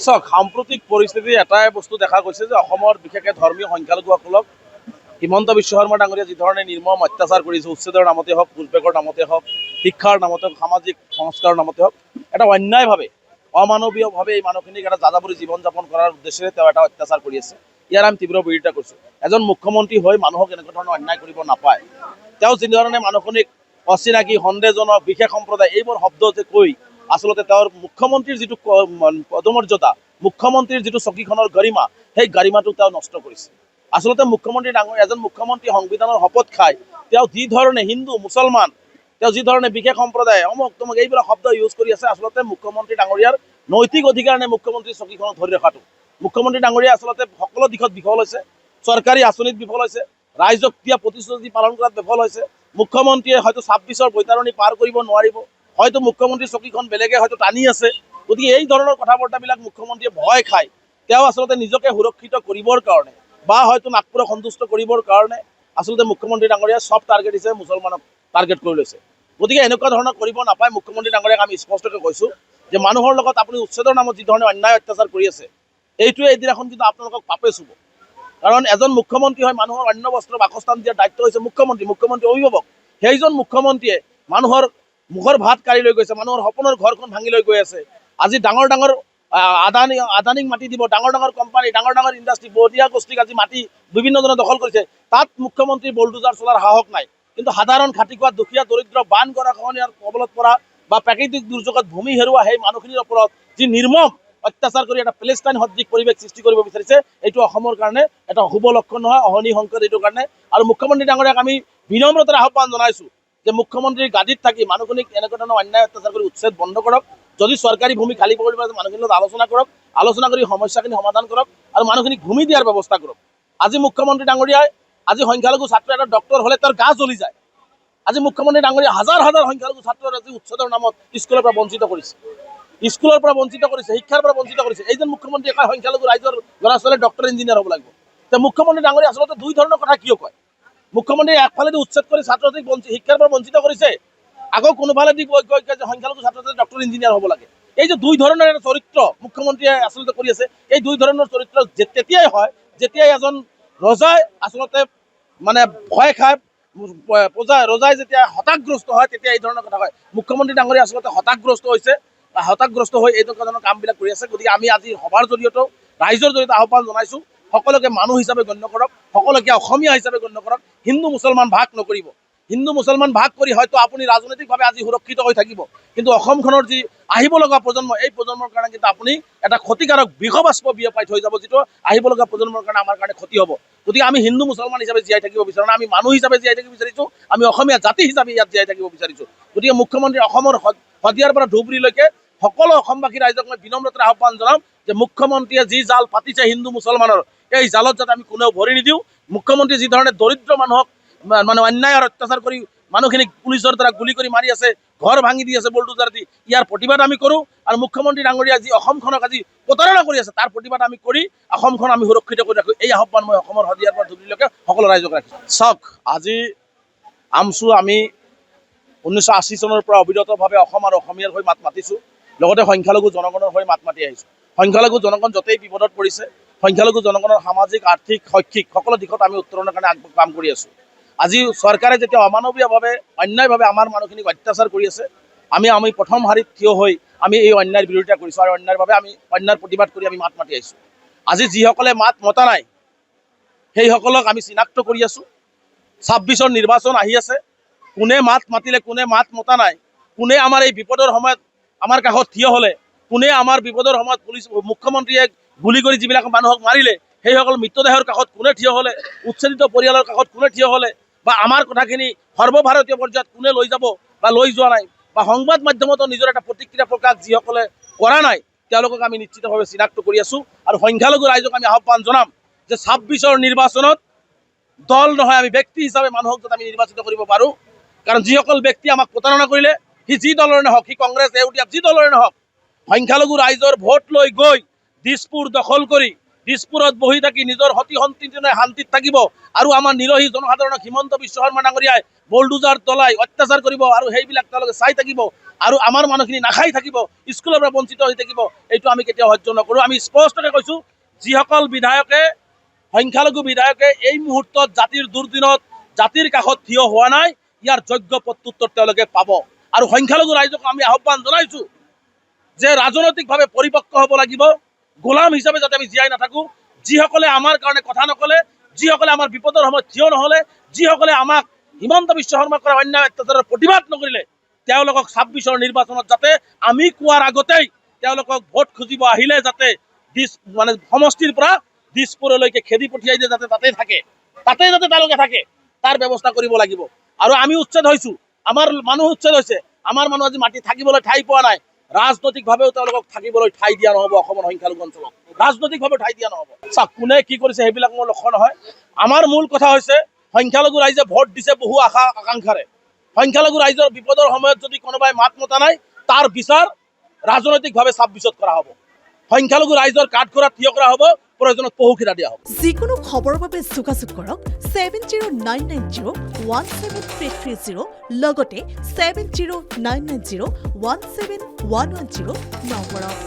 চাওক, সাম্প্ৰতিক পৰিস্থিতি এটাই বস্তু দেখা গৈছে যে অসমৰ বিশেষকৈ ধৰ্মীয় সংখ্যালঘুসকলক হিমন্ত বিশ্ব শৰ্মা ডাঙৰীয়া যি ধৰণে নিৰ্মম অত্যাচাৰ কৰিছে, উচ্ছেদৰ নামতে হওক, ঘুচবেগৰ নামতে হওক, শিক্ষাৰ নামতে হওক, সামাজিক সংস্কাৰৰ নামতে হওক, এটা অন্যায়ভাৱে অমানৱীয়ভাৱে এই মানুহখিনিক এটা যাযাবৰী জীৱন যাপন কৰাৰ উদ্দেশ্যেৰে তেওঁ এটা অত্যাচাৰ কৰি আছে। ইয়াৰ আমি তীব্ৰ বিৰোধিতা কৰিছোঁ। এজন মুখ্যমন্ত্ৰী হৈ মানুহক এনেকুৱা ধৰণৰ অন্যায় কৰিব নাপায়। তেওঁ যিধৰণে মানুহখিনিক অচিনাকি, সন্দেহজনক, বিশেষ সম্প্ৰদায় এইবোৰ শব্দ যে কৈ আচলতে তেওঁৰ মুখ্যমন্ত্ৰীৰ যিটো পদমৰ্যাদা, মুখ্যমন্ত্ৰীৰ যিটো চকীখনৰ গৰিমা, সেই গৰিমাটো তেওঁ নষ্ট কৰিছে। আচলতে মুখ্যমন্ত্ৰী ডাঙৰীয়া, এজন মুখ্যমন্ত্ৰী সংবিধানৰ শপত খাই তেওঁ যি ধৰণে হিন্দু, মুছলমান, তেওঁ যি ধৰণে বিশেষ সম্প্ৰদায়, অমুক তমুক এইবিলাক শব্দ ইউজ কৰি আছে, আচলতে মুখ্যমন্ত্ৰী ডাঙৰীয়াৰ নৈতিক অধিকাৰ নাই মুখ্যমন্ত্ৰীৰ চকীখনত ধৰি ৰখাটো। মুখ্যমন্ত্ৰী ডাঙৰীয়া আচলতে সকলো দিশত বিফল হৈছে। চৰকাৰী আঁচনিত বিফল হৈছে, ৰাইজক দিয়া প্ৰতিশ্ৰুতি পালন কৰাত বিফল হৈছে। মুখ্যমন্ত্ৰীয়ে হয়তো 26ৰ বৈতৰণি পাৰ কৰিব নোৱাৰিব, হয়তো মুখ্যমন্ত্ৰীৰ চকীখন বেলেগে হয়তো টানি আছে। গতিকে এই ধৰণৰ কথা বাৰ্তাবিলাক মুখ্যমন্ত্ৰীয়ে ভয় খায়। তেওঁ আচলতে নিজকে সুৰক্ষিত কৰিবৰ কাৰণে বা হয়তো নাগপুৰক সন্তুষ্ট কৰিবৰ কাৰণে আচলতে মুখ্যমন্ত্ৰী ডাঙৰীয়া চব টাৰ্গেট হিচাপে মুছলমানক টাৰ্গেট কৰি লৈছে। গতিকে এনেকুৱা ধৰণৰ কৰিব নাপায়। মুখ্যমন্ত্ৰী ডাঙৰীয়াক আমি স্পষ্টকৈ কৈছোঁ যে মানুহৰ লগত আপুনি উচ্ছেদৰ নামত যি ধৰণে অন্যায় অত্যাচাৰ কৰি আছে, এইটোৱে এদিনাখন কিন্তু আপোনালোকক পাপে চুব। কাৰণ এজন মুখ্যমন্ত্ৰী হয় মানুহৰ অন্য বস্ত্ৰৰ বাসস্থান দিয়াৰ দায়িত্ব হৈছে মুখ্যমন্ত্ৰী অভিভাৱক। সেইজন মুখ্যমন্ত্ৰীয়ে মানুহৰ মুখৰ ভাত কাঢ়ি লৈ গৈছে, মানুহৰ সপোনৰ ঘৰখন ভাঙি লৈ গৈ আছে। আজি ডাঙৰ ডাঙৰ আদানীক মাটি দিব, ডাঙৰ ডাঙৰ কোম্পানী, ডাঙৰ ডাঙৰ ইণ্ডাষ্ট্ৰী, বৰিয়া গোষ্ঠীক আজি মাটি বিভিন্নজনে দখল কৰিছে। তাত মুখ্যমন্ত্ৰী বলডোজাৰ চলাৰ সাহস নাই। কিন্তু সাধাৰণ খাটি খোৱা দুখীয়া দৰিদ্ৰ বান গৰাখহনীয়াৰ কবলত পৰা বা প্ৰাকৃতিক দুৰ্যোগত ভূমি হেৰুওৱা সেই মানুহখিনিৰ ওপৰত যি নিৰ্মম অত্যাচাৰ কৰি এটা পেলেষ্টাইন সদৃশ পৰিৱেশ সৃষ্টি কৰিব বিচাৰিছে, এইটো অসমৰ কাৰণে এটা শুভ লক্ষণ নহয়, অহনি সংকেত এইটো কাৰণে। আৰু মুখ্যমন্ত্ৰী ডাঙৰীয়াক আমি বিনম্ৰতাৰে আহ্বান জনাইছোঁ যে মুখ্যমন্ত্ৰীৰ গাদীত থাকি মানুহখিনিক এনেকুৱা ধৰণৰ অন্যায় অত্যাচাৰ কৰি উচ্ছেদ বন্ধ কৰক। যদি চৰকাৰী ভূমি খালী কৰিব আছে, মানুহখিনিৰ লগত আলোচনা কৰক, আলোচনা কৰি সমস্যাখিনি সমাধান কৰক আৰু মানুহখিনিক ভূমি দিয়াৰ ব্যৱস্থা কৰক। আজি মুখ্যমন্ত্ৰী ডাঙৰীয়াই আজি সংখ্যালঘু ছাত্ৰ এটা ডক্টৰ হ'লে তাৰ গা জ্বলি যায়। আজি মুখ্যমন্ত্ৰী ডাঙৰীয়া হাজাৰ হাজাৰ সংখ্যালঘু ছাত্ৰৰ আজি উচ্ছেদৰ নামত স্কুলৰ পৰা বঞ্চিত কৰিছে, শিক্ষাৰ পৰা বঞ্চিত কৰিছে। এইজন মুখ্যমন্ত্ৰী এখন সংখ্যালঘু ৰাইজৰ ল'ৰা ছোৱালীয়ে ডক্টৰ ইঞ্জিনিয়াৰ হ'ব লাগিব। তে মুখ্যমন্ত্ৰী ডাঙৰীয়া আচলতে দুই ধৰণৰ কথা কিয় কয়? মুখ্যমন্ত্ৰীয়ে একফালেদি উচ্ছেদ কৰি ছাত্ৰ ছাত্ৰীক শিক্ষাৰ পৰা বঞ্চিত কৰিছে, আকৌ কোনোফালেদি কৈ যে সংখ্যালঘু ছাত্ৰ ছাত্ৰী ডক্টৰ ইঞ্জিনিয়াৰ হ'ব লাগে। এই যে দুই ধৰণৰ এটা চৰিত্ৰ মুখ্যমন্ত্ৰীয়ে আচলতে কৰি আছে, এই দুই ধৰণৰ চৰিত্ৰ তেতিয়াই হয় যেতিয়াই এজন ৰজাই আচলতে মানে ভয় খায়, ৰজাই যেতিয়া হতাশগ্ৰস্ত হয়, তেতিয়া এই ধৰণৰ কথা হয়। মুখ্যমন্ত্ৰী ডাঙৰীয়া আচলতে হতাশগ্ৰস্ত হৈ এই ধৰণৰ কামবিলাক কৰি আছে। গতিকে আমি আজি সভাৰ জৰিয়তেও ৰাইজৰ জৰিয়তে আহ্বান জনাইছোঁ, সকলোকে মানুহ হিচাপে গণ্য কৰক, সকলোকে অসমীয়া হিচাপে গণ্য কৰক। হিন্দু মুছলমান ভাগ নকৰিব। হিন্দু মুছলমান ভাগ কৰি হয়তো আপুনি ৰাজনৈতিকভাৱে আজি সুৰক্ষিত হৈ থাকিব, কিন্তু অসমখনৰ যি আহিব লগা প্ৰজন্ম, এই প্ৰজন্মৰ কাৰণে কিন্তু আপুনি এটা ক্ষতিকাৰক বিষবাষ্প বিয়পাই থৈ যাব, যিটো আহিব লগা প্ৰজন্মৰ কাৰণে আমাৰ কাৰণে ক্ষতি হ'ব। গতিকে আমি হিন্দু মুছলমান হিচাপে জীয়াই থাকিব বিচাৰোঁ না, আমি মানুহ হিচাপে জীয়াই থাকিব বিচাৰিছোঁ, আমি অসমীয়া জাতি হিচাপে ইয়াত জীয়াই থাকিব বিচাৰিছোঁ। গতিকে মুখ্যমন্ত্ৰী অসমৰ শদিয়াৰ পৰা ধুবুৰীলৈকে সকলো অসমবাসী ৰাইজক মই বিনম্ৰতাৰে আহ্বান জনাম যে মুখ্যমন্ত্ৰীয়ে যি জাল পাতিছে হিন্দু মুছলমানৰ, এই জালত যাতে আমি কোনেও ভৰি নিদিওঁ। মুখ্যমন্ত্ৰী যি ধৰণে দৰিদ্ৰ মানুহক মানে অন্যায় আৰু অত্যাচাৰ কৰি মানুহখিনিক পুলিচৰ দ্বাৰা গুলি কৰি মাৰি আছে, ঘৰ ভাঙি দি আছে বলডোজাৰ দি, ইয়াৰ প্ৰতিবাদ আমি কৰোঁ। আৰু মুখ্যমন্ত্ৰী ডাঙৰীয়া যি অসমখনক আজি প্ৰতাৰণা কৰি আছে, তাৰ প্ৰতিবাদ আমি কৰি অসমখন আমি সুৰক্ষিত কৰি ৰাখোঁ। এই আহ্বান মই অসমৰ শদিয়াৰ পৰা ধুবুৰীলৈকে সকলো ৰাইজক ৰাখিছোঁ। চাওক, আজি আমচু আমি 1980 চনৰ পৰা অবিৰতভাৱে অসম আৰু অসমীয়াৰ হৈ মাত মাতিছোঁ, লগতে সংখ্যালঘু জনগণৰ হৈ মাত মাতি আহিছোঁ। সংখ্যালঘু জনগণ য'তেই বিপদত পৰিছে, সংখ্যালঘু জনগণৰ সামাজিক, আৰ্থিক, শৈক্ষিক সকলো দিশত আমি উত্তৰণৰ কাৰণে কাম কৰি আছোঁ। আজি চৰকাৰে যেতিয়া অমানৱীয়ভাৱে অন্যায়ভাৱে আমাৰ মানুহখিনিক অত্যাচাৰ কৰি আছে, আমি প্ৰথম শাৰীত থিয় হৈ আমি এই অন্যায়ৰ বিৰোধিতা কৰিছোঁ আৰু অন্যায়ৰ প্ৰতিবাদ কৰি আমি মাত মাতি আহিছোঁ। আজি যিসকলে মাত মতা নাই, সেইসকলক আমি চিনাক্ত কৰি আছোঁ। 26ৰ নিৰ্বাচন আহি আছে, কোনে মাত মাতিলে, কোনে মাত মতা নাই, কোনে আমাৰ এই বিপদৰ সময়ত আমাৰ কাষত থিয় হ'লে, কোনে আমাৰ বিপদৰ সময়ত মুখ্যমন্ত্ৰীয়ে গুলি কৰি যিবিলাক মানুহক মাৰিলে, সেইসকল মৃতদেহৰ কাষত কোনে থিয় হ'লে, উচ্ছেদিত পৰিয়ালৰ কাষত কোনে থিয় হ'লে, বা আমাৰ কথাখিনি সৰ্বভাৰতীয় পৰ্যায়ত কোনে লৈ যাব বা লৈ যোৱা নাই, বা সংবাদ মাধ্যমতো নিজৰ এটা প্ৰতিক্ৰিয়া প্ৰকাশ যিসকলে কৰা নাই, তেওঁলোকক আমি নিশ্চিতভাৱে চিনাক্ত কৰি আছোঁ। আৰু সংখ্যালঘু ৰাইজক আমি আহ্বান জনাম যে 26ৰ নিৰ্বাচনত দল নহয়, আমি ব্যক্তি হিচাপে মানুহক যাতে আমি নিৰ্বাচিত কৰিব পাৰোঁ। কাৰণ যিসকল ব্যক্তি আমাক প্ৰতাৰণা কৰিলে, সি যি দলৰে নহওক, সি কংগ্ৰেছ, এউটিএফ যি দলৰে নহওক, সংখ্যালঘু ৰাইজৰ ভোট লৈ গৈ দিছপুৰ দখল কৰি দিছপুৰত বহি থাকি নিজৰ সতি সন্তানে শান্তিত থাকিব। আৰু আমাৰ নিৰহী জনসাধাৰণক হিমন্ত বিশ্ব শৰ্মা ডাঙৰীয়াই বুলডোজাৰ চলাই অত্যাচাৰ কৰিব আৰু সেইবিলাক তেওঁলোকে চাই থাকিব আৰু আমাৰ মানুহখিনি নাখাই থাকিব, স্কুলৰ পৰা বঞ্চিত হৈ থাকিব, এইটো আমি কেতিয়াও সহ্য নকৰোঁ। আমি স্পষ্টকৈ কৈছোঁ, যিসকল বিধায়কে সংখ্যালঘু বিধায়কে এই মুহূৰ্তত জাতিৰ দুৰ্দিনত জাতিৰ কাষত থিয় হোৱা নাই, ইয়াৰ যোগ্য প্ৰত্যুত্তৰ তেওঁলোকে পাব। আৰু সংখ্যালঘু ৰাইজক আমি আহ্বান জনাইছোঁ যে ৰাজনৈতিকভাৱে পৰিপক্ক হ'ব লাগিব, গোলাম হিচাপে যাতে আমি জীয়াই নাথাকোঁ। যিসকলে আমাৰ কাৰণে কথা নক'লে, যিসকলে আমাৰ বিপদৰ সময়ত থিয় নহ'লে, যিসকলে আমাক হিমন্ত বিশ্ব শৰ্মাক কৰা অন্যায় অত্যাচাৰৰ প্ৰতিবাদ নকৰিলে, তেওঁলোকক 26ৰ নিৰ্বাচনত যাতে আমি কোৱাৰ আগতেই তেওঁলোকক ভোট খুজিব আহিলে যাতে সমষ্টিৰ পৰা দিছপুৰলৈকে খেদি পঠিয়াই দিয়ে, যাতে তাতে থাকে, যাতে তেওঁলোকে থাকে, তাৰ ব্যৱস্থা কৰিব লাগিব। আৰু আমি উচ্ছেদ হৈছোঁ, আমাৰ মানুহ উচ্ছেদ হৈছে, আমাৰ মানুহ আজি মাটি থাকিবলৈ ঠাই পোৱা নাই। ৰাজনৈতিকভাৱেও তেওঁলোকক থাকিবলৈ ঠাই দিয়া নহ'ব। অসমৰ সংখ্যালঘু অঞ্চলত ৰাজনৈতিকভাৱে ঠাই দিয়া নহ'ব। চাওক, কোনে কি কৰিছে সেইবিলাক মোৰ লক্ষ্য নহয়। আমাৰ মূল কথা হৈছে সংখ্যালঘু ৰাইজে ভোট দিছে বহু আশা আকাংক্ষাৰে। সংখ্যালঘু ৰাইজৰ বিপদৰ সময়ত যদি কোনোবাই মাত মতা নাই, তাৰ বিচাৰ ৰাজনৈতিকভাৱে 26ত কৰা হ'ব। সংখ্যালঘু ৰাইজৰ কাঠগড়াত থিয় কৰা হ'ব, প্ৰয়োজনত পহুখিৰা দিয়া হ'ব। যিকোনো খবৰৰ বাবে যোগাযোগ কৰক 7099017330 লগতে 7099017110 নম্বৰত।